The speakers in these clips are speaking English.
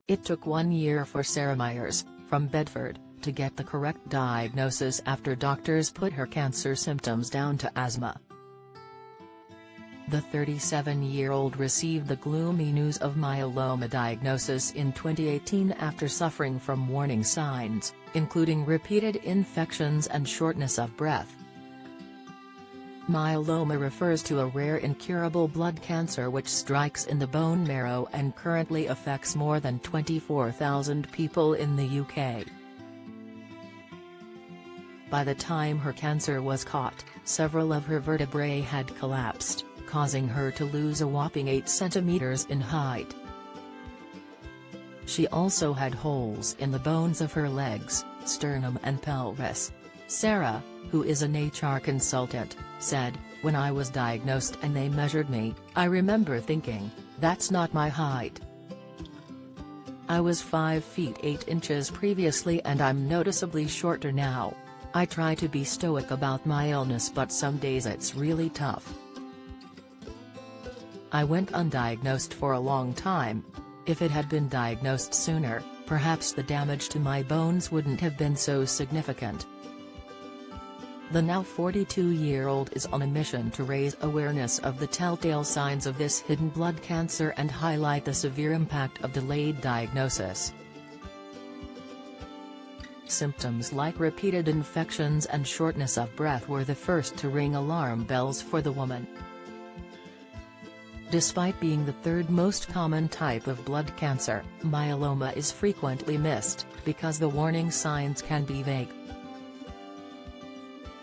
It took 1 year for Sarah Myers, from Bedford, to get the correct diagnosis after doctors put her cancer symptoms down to asthma. The 37-year-old received the gloomy news of myeloma diagnosis in 2018 after suffering from warning signs, including repeated infections and shortness of breath. Myeloma refers to a rare incurable blood cancer which strikes in the bone marrow and currently affects more than 24,000 people in the UK. By the time her cancer was caught, several of her vertebrae had collapsed, causing her to lose a whopping 8 centimeters in height. She also had holes in the bones of her legs, sternum and pelvis. Sarah, who is an HR consultant, said, "When I was diagnosed and they measured me, I remember thinking, that's not my height. I was 5 feet 8 inches previously and I'm noticeably shorter now. I try to be stoic about my illness but some days it's really tough. I went undiagnosed for a long time. If it had been diagnosed sooner, perhaps the damage to my bones wouldn't have been so significant." The now 42-year-old is on a mission to raise awareness of the telltale signs of this hidden blood cancer and highlight the severe impact of delayed diagnosis. Symptoms like repeated infections and shortness of breath were the first to ring alarm bells for the woman. Despite being the third most common type of blood cancer, myeloma is frequently missed, because the warning signs can be vague.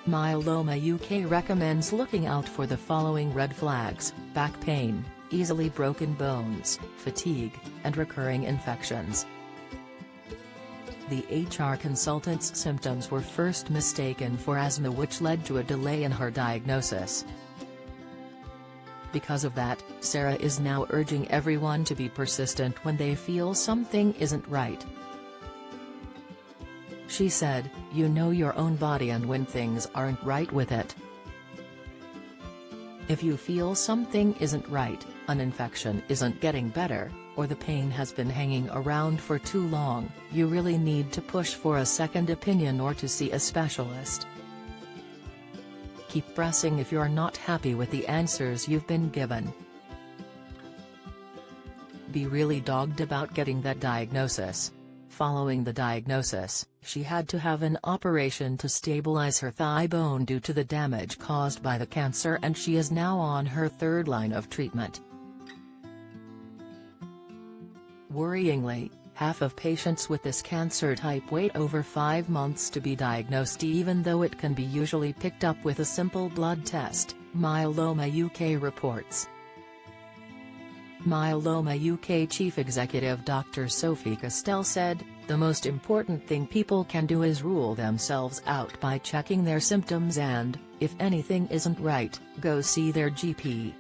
Myeloma UK recommends looking out for the following red flags: back pain, easily broken bones, fatigue, and recurring infections. The HR consultant's symptoms were first mistaken for asthma, which led to a delay in her diagnosis. Because of that, Sarah is now urging everyone to be persistent when they feel something isn't right. She said, "You know your own body and when things aren't right with it. If you feel something isn't right, an infection isn't getting better, or the pain has been hanging around for too long, you really need to push for a second opinion or to see a specialist. Keep pressing if you're not happy with the answers you've been given. Be really dogged about getting that diagnosis." Following the diagnosis, she had to have an operation to stabilize her thigh bone due to the damage caused by the cancer, and she is now on her third line of treatment. Worryingly, half of patients with this cancer type wait over 5 months to be diagnosed, even though it can be usually picked up with a simple blood test, Myeloma UK reports. Myeloma UK Chief Executive Dr. Sophie Castell said, "The most important thing people can do is rule themselves out by checking their symptoms and, if anything isn't right, go see their GP."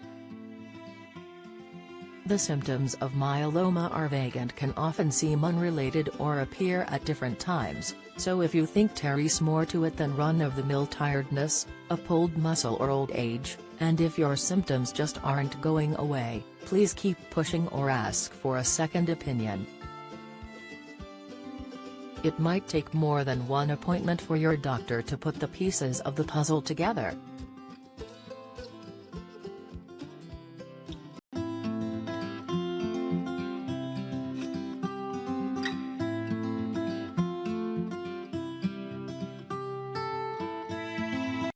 The symptoms of myeloma are vague and can often seem unrelated or appear at different times, so if you think there's more to it than run-of-the-mill tiredness, a pulled muscle or old age, and if your symptoms just aren't going away, please keep pushing or ask for a second opinion. It might take more than one appointment for your doctor to put the pieces of the puzzle together.